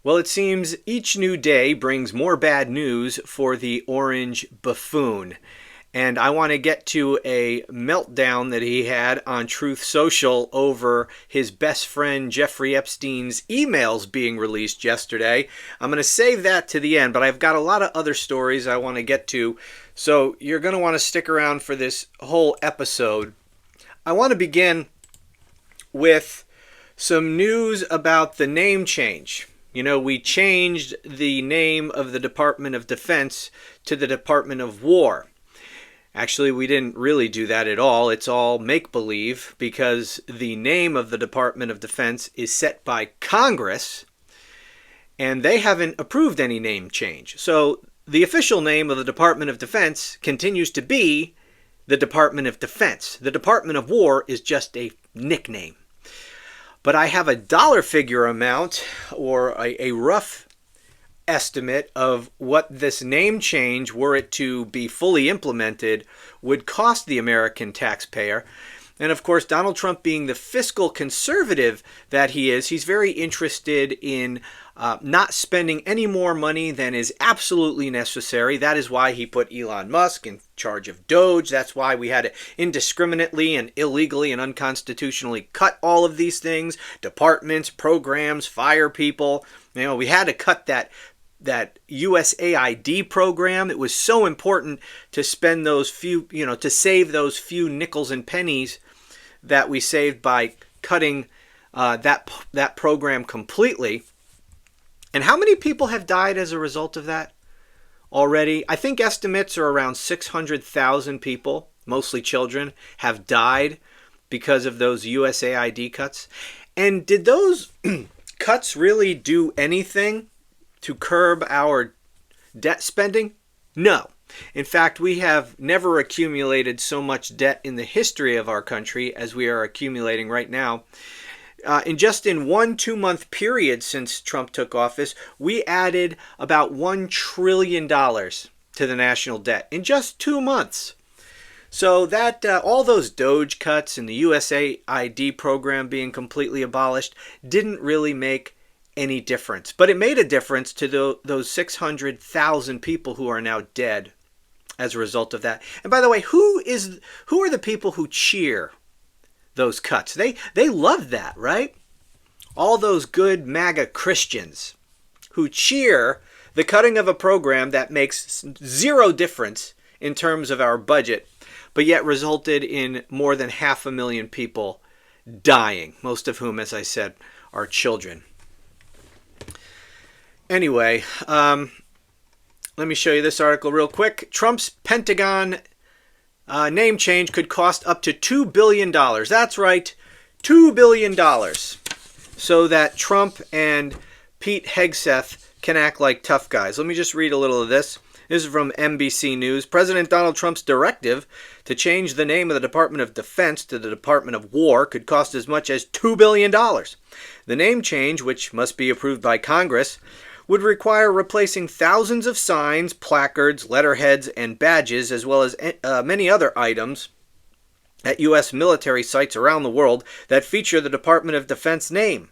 Well, it seems each new day brings more bad news for the orange buffoon. And I want to get to a meltdown that he had on Truth Social over his best friend Jeffrey Epstein's emails being released yesterday. I'm going to save that to the end, but I've got a lot of other stories I want to get to. So you're going to want to stick around for this whole episode. I want to begin with some news about the name change. You know, we changed the name of the Department of Defense to the Department of War. Actually, we didn't really do that at all. It's all make-believe because the name of the Department of Defense is set by Congress, and they haven't approved any name change. So the official name of the Department of Defense continues to be the Department of Defense. The Department of War is just a nickname. But I have a dollar figure amount or a rough estimate of what this name change, were it to be fully implemented, would cost the American taxpayer. And of course, Donald Trump, being the fiscal conservative that he is, he's very interested in not spending any more money than is absolutely necessary. That is why he put Elon Musk in charge of Doge. That's why we had to indiscriminately and illegally and unconstitutionally cut all of these things, departments, programs, fire people. You know, we had to cut that USAID program. It was so important to spend those few, to save those few nickels and pennies that we saved by cutting that program completely. And how many people have died as a result of that already? I think estimates are around 600,000 people, mostly children, have died because of those USAID cuts. And did those cuts really do anything to curb our debt spending? No. In fact, we have never accumulated so much debt in the history of our country as we are accumulating right now. In 1 2-month period since Trump took office, we added about $1 trillion to the national debt in just 2 months. So that all those Doge cuts and the USAID program being completely abolished didn't really make any difference. But it made a difference to those 600,000 people who are now dead as a result of that. And by the way, who are the people who cheer those cuts? They love that, right? All those good MAGA Christians who cheer the cutting of a program that makes zero difference in terms of our budget, but yet resulted in more than 500,000 people dying, most of whom, as I said, are children. Anyway, let me show you this article real quick. Trump's Pentagon name change could cost up to $2 billion. That's right, $2 billion. So that Trump and Pete Hegseth can act like tough guys. Let me just read a little of this. This is from NBC News. President Donald Trump's directive to change the name of the Department of Defense to the Department of War could cost as much as $2 billion. The name change, which must be approved by Congress, would require replacing thousands of signs, placards, letterheads, and badges, as well as many other items at U.S. military sites around the world that feature the Department of Defense name.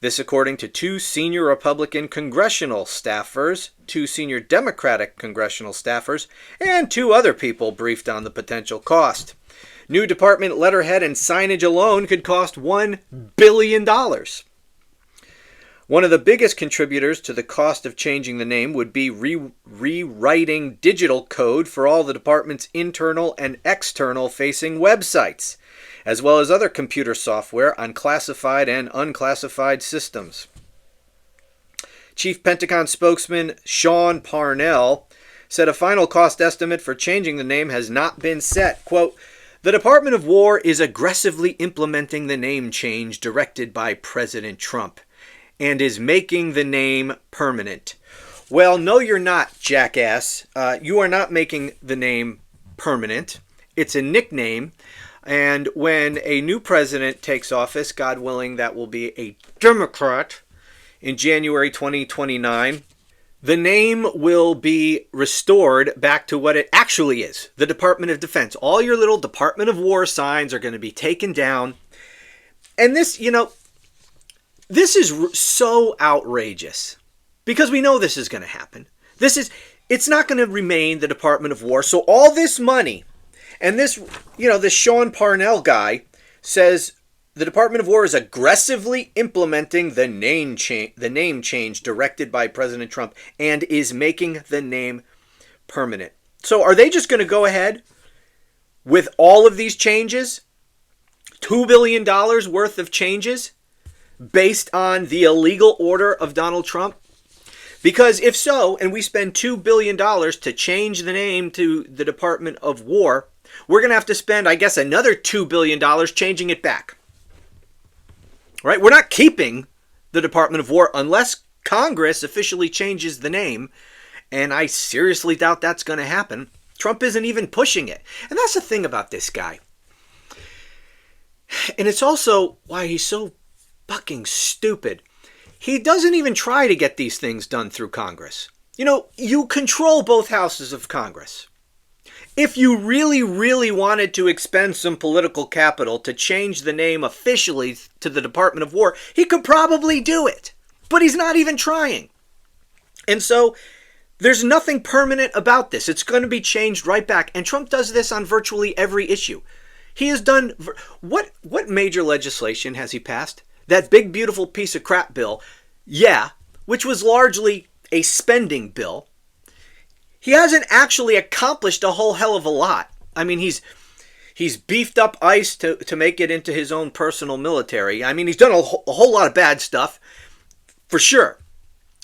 This according to 2 senior Republican congressional staffers, 2 senior Democratic congressional staffers, and 2 other people briefed on the potential cost. New department letterhead and signage alone could cost $1 billion. One of the biggest contributors to the cost of changing the name would be rewriting digital code for all the department's internal and external facing websites, as well as other computer software on classified and unclassified systems. Chief Pentagon spokesman Sean Parnell said a final cost estimate for changing the name has not been set. Quote, "The Department of War is aggressively implementing the name change directed by President Trump and is making the name permanent." Well, no, you're not, jackass. You are not making the name permanent. It's a nickname. And when a new president takes office, God willing, that will be a Democrat in January 2029, the name will be restored back to what it actually is, the Department of Defense. All your little Department of War signs are going to be taken down. And this, This is so outrageous because we know this is going to happen. It's not going to remain the Department of War. So all this money and this Sean Parnell guy says the Department of War is aggressively implementing the name change directed by President Trump and is making the name permanent. So are they just going to go ahead with all of these changes? $2 billion worth of changes based on the illegal order of Donald Trump? Because if so, and we spend $2 billion to change the name to the Department of War, we're going to have to spend, I guess, another $2 billion changing it back. Right? We're not keeping the Department of War unless Congress officially changes the name, and I seriously doubt that's going to happen. Trump isn't even pushing it. And that's the thing about this guy. And it's also why he's so fucking stupid. He doesn't even try to get these things done through Congress. You control both houses of Congress. If you really, really wanted to expend some political capital to change the name officially to the Department of War, he could probably do it. But he's not even trying. And so there's nothing permanent about this. It's going to be changed right back. And Trump does this on virtually every issue. He has done... What major legislation has he passed? That big, beautiful piece of crap bill, yeah, which was largely a spending bill. He hasn't actually accomplished a whole hell of a lot. I mean, he's beefed up ICE to make it into his own personal military. I mean, he's done a whole lot of bad stuff, for sure.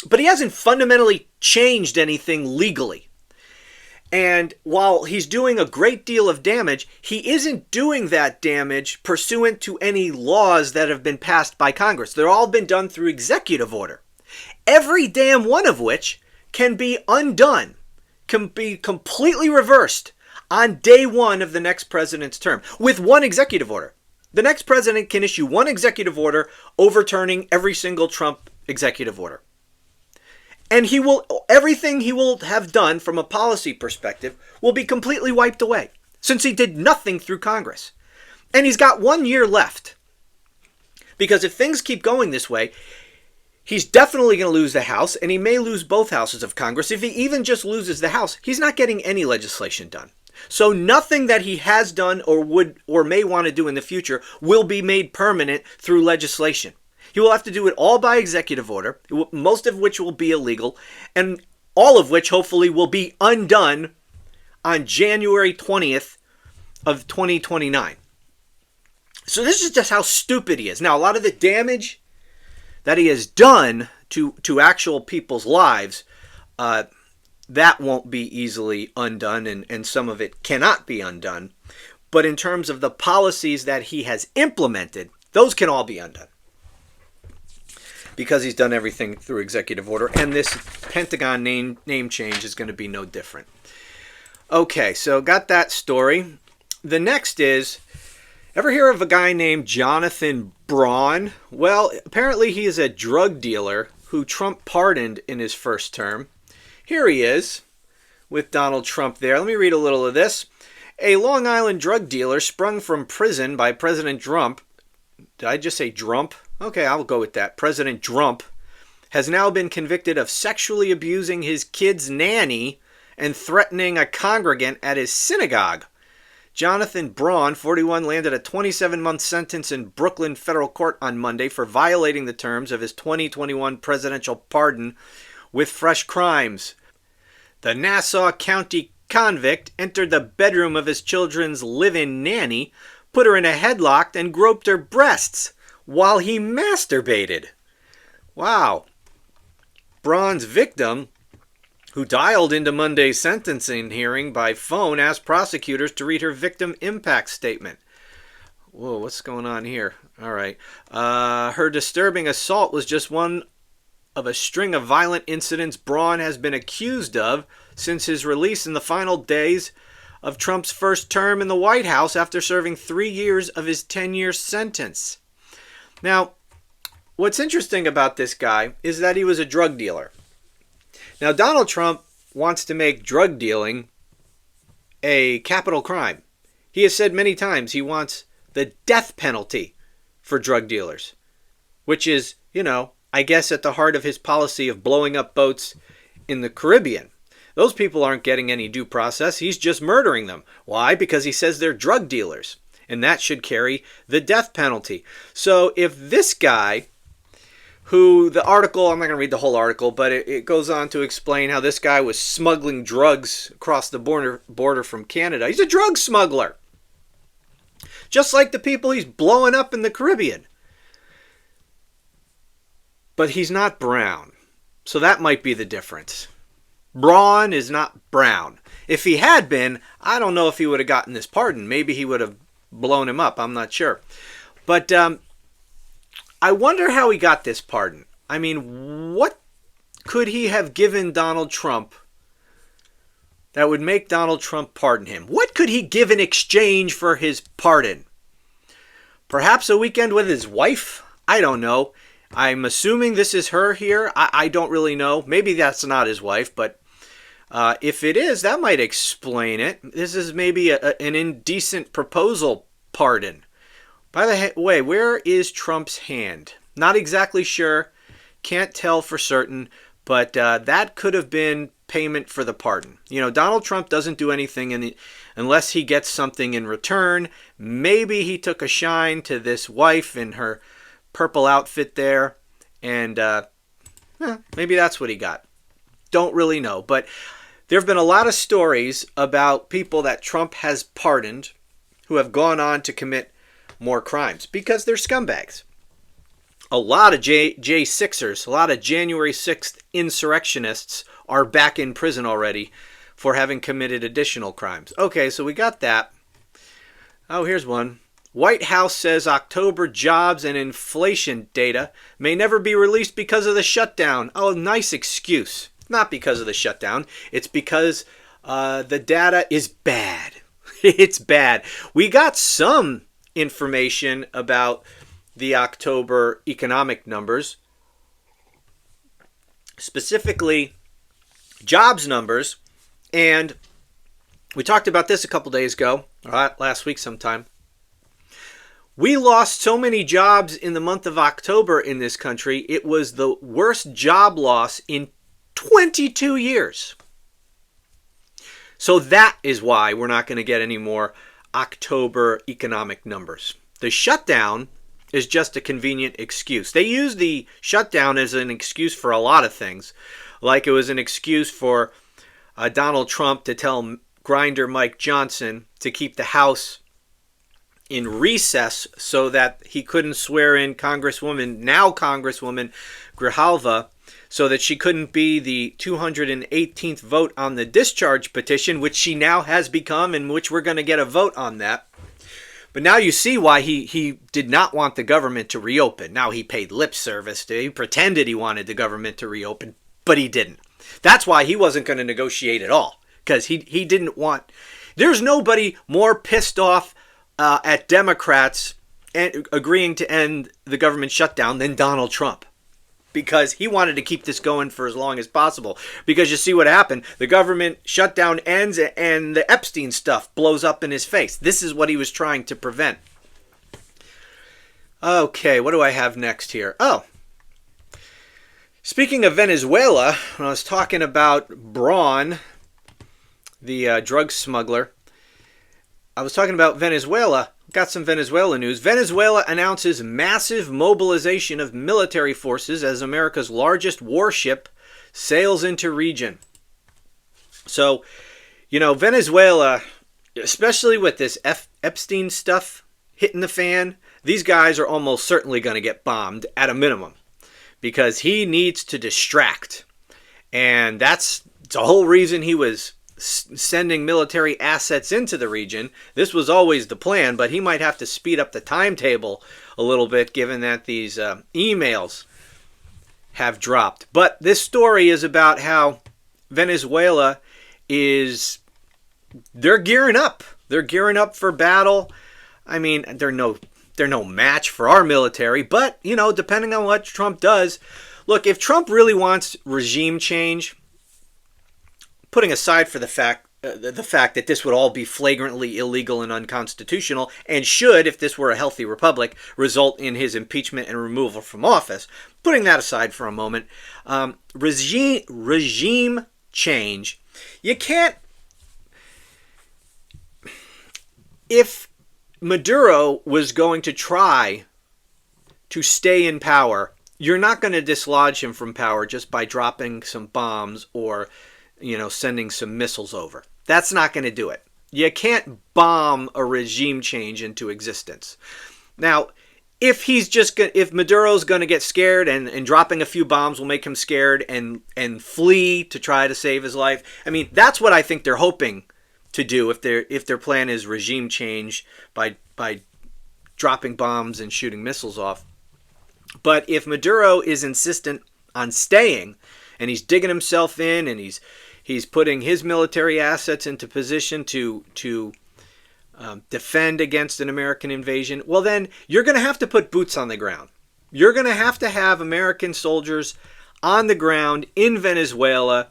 But he hasn't fundamentally changed anything legally. And while he's doing a great deal of damage, he isn't doing that damage pursuant to any laws that have been passed by Congress. They're all been done through executive order. Every damn one of which can be undone, can be completely reversed on day one of the next president's term with one executive order. The next president can issue one executive order overturning every single Trump executive order. And everything he will have done from a policy perspective will be completely wiped away, since he did nothing through Congress. And he's got 1 year left. Because if things keep going this way, he's definitely going to lose the House, and he may lose both houses of Congress. If he even just loses the House, he's not getting any legislation done. So nothing that he has done or would or may want to do in the future will be made permanent through legislation. He will have to do it all by executive order, most of which will be illegal, and all of which hopefully will be undone on January 20th of 2029. So this is just how stupid he is. Now, a lot of the damage that he has done to actual people's lives, that won't be easily undone, and some of it cannot be undone. But in terms of the policies that he has implemented, those can all be undone. Because he's done everything through executive order, and this Pentagon name change is going to be no different. Okay, so got that story. The next is, ever hear of a guy named Jonathan Braun? Well, apparently he is a drug dealer who Trump pardoned in his first term. Here he is with Donald Trump there. Let me read a little of this. A Long Island drug dealer sprung from prison by President Trump. Did I just say Trump? Okay, I'll go with that. President Trump has now been convicted of sexually abusing his kid's nanny and threatening a congregant at his synagogue. Jonathan Braun, 41, landed a 27-month sentence in Brooklyn federal court on Monday for violating the terms of his 2021 presidential pardon with fresh crimes. The Nassau County convict entered the bedroom of his children's live-in nanny, put her in a headlock, and groped her breasts while he masturbated. Wow. Braun's victim, who dialed into Monday's sentencing hearing by phone, asked prosecutors to read her victim impact statement. Whoa, what's going on here? All right. Her disturbing assault was just one of a string of violent incidents Braun has been accused of since his release in the final days of Trump's first term in the White House after serving 3 years of his 10-year sentence. Now, what's interesting about this guy is that he was a drug dealer. Now, Donald Trump wants to make drug dealing a capital crime. He has said many times he wants the death penalty for drug dealers, which is I guess at the heart of his policy of blowing up boats in the Caribbean. Those people aren't getting any due process. He's just murdering them. Why? Because he says they're drug dealers. And that should carry the death penalty. So if this guy, who the article, I'm not going to read the whole article, but it goes on to explain how this guy was smuggling drugs across the border from Canada. He's a drug smuggler. Just like the people he's blowing up in the Caribbean. But he's not brown. So that might be the difference. Braun is not brown. If he had been, I don't know if he would have gotten this pardon. Maybe he would have blown him up. I'm not sure. But I wonder how he got this pardon. I mean, what could he have given Donald Trump that would make Donald Trump pardon him? What could he give in exchange for his pardon? Perhaps a weekend with his wife? I don't know. I'm assuming this is her here. I don't really know. Maybe that's not his wife, but if it is, that might explain it. This is maybe an indecent proposal pardon. By the way, where is Trump's hand? Not exactly sure. Can't tell for certain, but that could have been payment for the pardon. Donald Trump doesn't do anything unless he gets something in return. Maybe he took a shine to this wife in her purple outfit there, and maybe that's what he got. Don't really know, but there have been a lot of stories about people that Trump has pardoned who have gone on to commit more crimes because they're scumbags. A lot of J6ers, a lot of January 6th insurrectionists are back in prison already for having committed additional crimes. Okay, so we got that. Oh, here's one. White House says October jobs and inflation data may never be released because of the shutdown. Oh, nice excuse. Not because of the shutdown. It's because the data is bad. It's bad. We got some information about the October economic numbers, specifically jobs numbers, and we talked about this a couple days ago, or last week sometime. We lost so many jobs in the month of October in this country. It was the worst job loss in 22 years. So that is why we're not going to get any more October economic numbers. The shutdown is just a convenient excuse. They use the shutdown as an excuse for a lot of things. Like it was an excuse for Donald Trump to tell Grinder Mike Johnson to keep the House in recess so that he couldn't swear in now Congresswoman Grijalva, so that she couldn't be the 218th vote on the discharge petition, which she now has become, and which we're going to get a vote on that. But now you see why he did not want the government to reopen. Now he paid lip service. He pretended he wanted the government to reopen, but he didn't. That's why he wasn't going to negotiate at all, because he didn't want... There's nobody more pissed off at Democrats and agreeing to end the government shutdown than Donald Trump, because he wanted to keep this going for as long as possible. Because you see what happened. The government shutdown ends and the Epstein stuff blows up in his face. This is what he was trying to prevent. Okay, what do I have next here? Oh, speaking of Venezuela, when I was talking about Braun, the drug smuggler, I was talking about Venezuela. Got some Venezuela news. Venezuela announces massive mobilization of military forces as America's largest warship sails into region. So, Venezuela, especially with this Epstein stuff hitting the fan, these guys are almost certainly going to get bombed at a minimum, because he needs to distract. And that's the whole reason he was sending military assets into the region. This was always the plan, but he might have to speed up the timetable a little bit, given that these emails have dropped. But this story is about how Venezuela they're gearing up. They're gearing up for battle. I mean, they're no match for our military, but, depending on what Trump does. Look, if Trump really wants regime change, putting aside for the fact the fact that this would all be flagrantly illegal and unconstitutional, and should, if this were a healthy republic, result in his impeachment and removal from office. Putting that aside for a moment, regime change. You can't. If Maduro was going to try to stay in power, you're not going to dislodge him from power just by dropping some bombs or, sending some missiles over. That's not going to do it. You can't bomb a regime change into existence. Now, if Maduro's going to get scared and dropping a few bombs will make him scared and flee to try to save his life, I mean, that's what I think they're hoping to do if their plan is regime change by dropping bombs and shooting missiles off. But if Maduro is insistent on staying, and he's digging himself in, and he's putting his military assets into position to defend against an American invasion, well then you're going to have to put boots on the ground. You're going to have American soldiers on the ground in Venezuela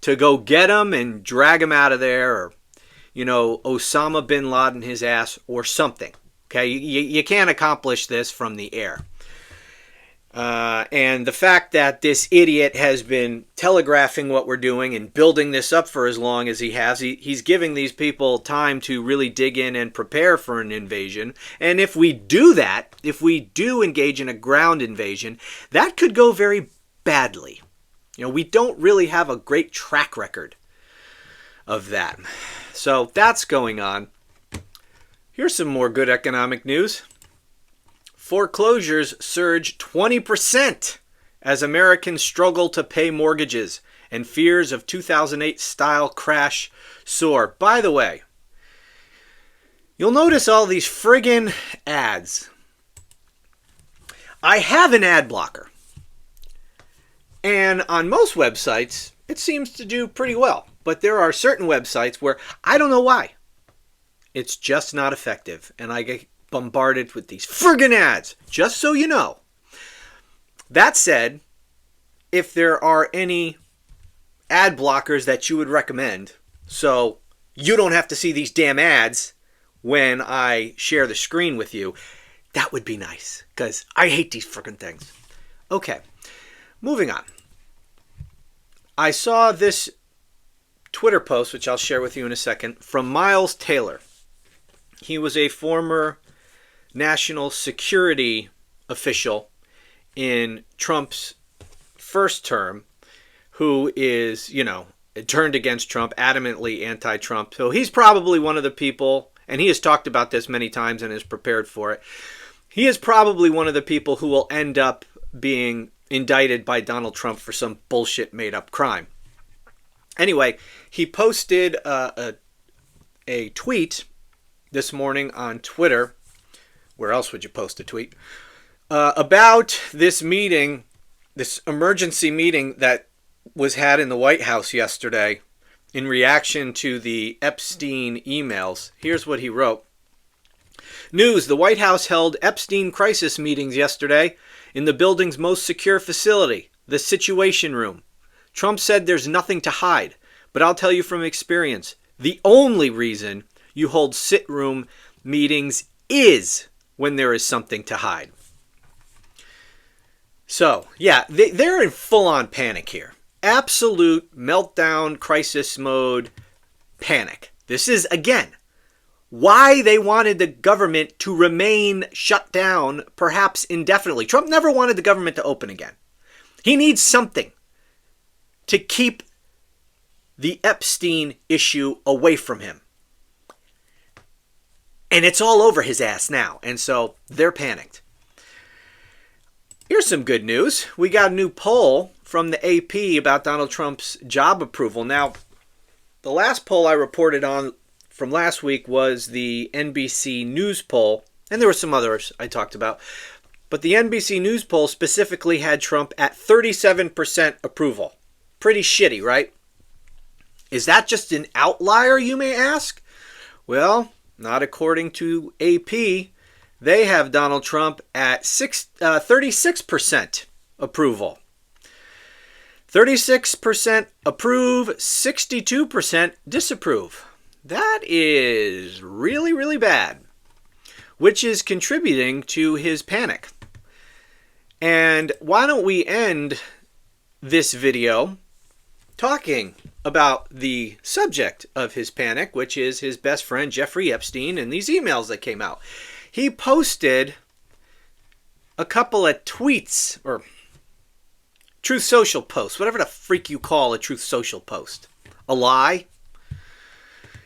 to go get him and drag him out of there, or Osama bin Laden his ass or something. Okay, you can't accomplish this from the air. And the fact that this idiot has been telegraphing what we're doing and building this up for as long as he has, he's giving these people time to really dig in and prepare for an invasion. And if we do that, if we do engage in a ground invasion, that could go very badly. We don't really have a great track record of that. So that's going on. Here's some more good economic news. Foreclosures surge 20% as Americans struggle to pay mortgages and fears of 2008-style crash soar. By the way, you'll notice all these friggin' ads. I have an ad blocker. And on most websites, it seems to do pretty well. But there are certain websites where I don't know why. It's just not effective. And I get bombarded with these friggin' ads, just so you know. That said, if there are any ad blockers that you would recommend, so you don't have to see these damn ads when I share the screen with you, that would be nice, because I hate these friggin' things. Okay, moving on. I saw this Twitter post, which I'll share with you in a second, from Miles Taylor. He was a former national security official in Trump's first term, who is, turned against Trump, adamantly anti-Trump. So he's probably one of the people, and he has talked about this many times and is prepared for it. He is probably one of the people who will end up being indicted by Donald Trump for some bullshit made-up crime. Anyway, he posted a tweet this morning on Twitter. Where else would you post a tweet? About this meeting, this emergency meeting that was had in the White House yesterday in reaction to the Epstein emails. Here's what he wrote. News: the White House held Epstein crisis meetings yesterday in the building's most secure facility, the Situation Room. Trump said there's nothing to hide, but I'll tell you from experience, the only reason you hold sit-room meetings is when there is something to hide. So, yeah, they're in full-on panic here. Absolute meltdown, crisis mode, panic. This is, again, why they wanted the government to remain shut down, perhaps indefinitely. Trump never wanted the government to open again. He needs something to keep the Epstein issue away from him. And it's all over his ass now. And so they're panicked. Here's some good news. We got a new poll from the AP about Donald Trump's job approval. Now, the last poll I reported on from last week was the NBC News poll. And there were some others I talked about. But the NBC News poll specifically had Trump at 37% approval. Pretty shitty, right? Is that just an outlier, you may ask? Well, not according to AP. They have Donald Trump at 36% approval. 36% approve, 62% disapprove. That is really, really bad, which is contributing to his panic. And why don't we end this video talking about the subject of his panic, which is his best friend Jeffrey Epstein and these emails that came out. He posted a couple of tweets, or Truth Social posts, whatever the freak you call a Truth Social post. A lie?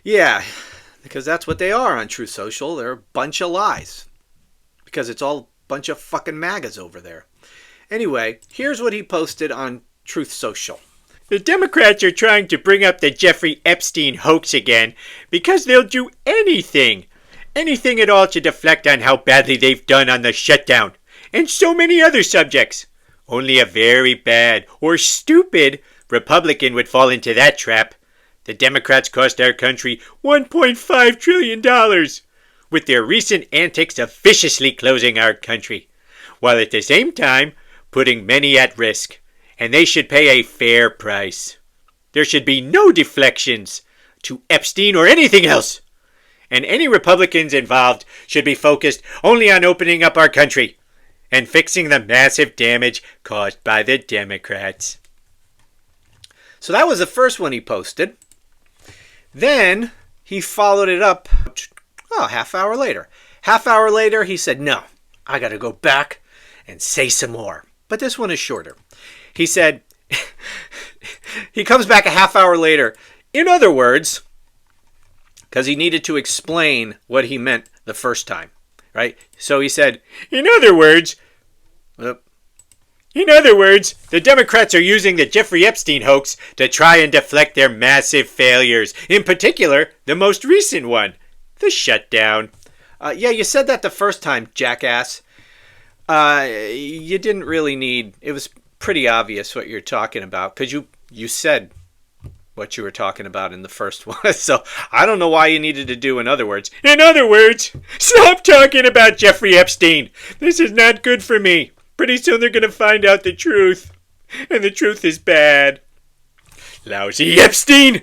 Yeah, because that's what they are on Truth Social. They're a bunch of lies. Because it's all a bunch of fucking MAGAs over there. Anyway, here's what he posted on Truth Social. The Democrats are trying to bring up the Jeffrey Epstein hoax again because they'll do anything at all to deflect on how badly they've done on the shutdown and so many other subjects. Only a very bad or stupid Republican would fall into that trap. The Democrats cost our country $1.5 trillion with their recent antics of viciously closing our country, while at the same time putting many at risk. And they should pay a fair price. There should be no deflections to Epstein or anything else. And any Republicans involved should be focused only on opening up our country and fixing the massive damage caused by the Democrats. So that was the first one he posted. Then he followed it up half hour later. Half hour later, he said, no, I got to go back and say some more. But this one is shorter. He said, he comes back a half hour later. In other words, because he needed to explain what he meant the first time, right? So he said, in other words, the Democrats are using the Jeffrey Epstein hoax to try and deflect their massive failures. In particular, the most recent one, the shutdown. Yeah, you said that the first time, jackass. You didn't really need, it was pretty obvious what you're talking about because you said what you were talking about in the first one. So I don't know why you needed to do in other words. In other words, stop talking about Jeffrey Epstein. This is not good for me. Pretty soon they're going to find out the truth. And the truth is bad. Lousy Epstein!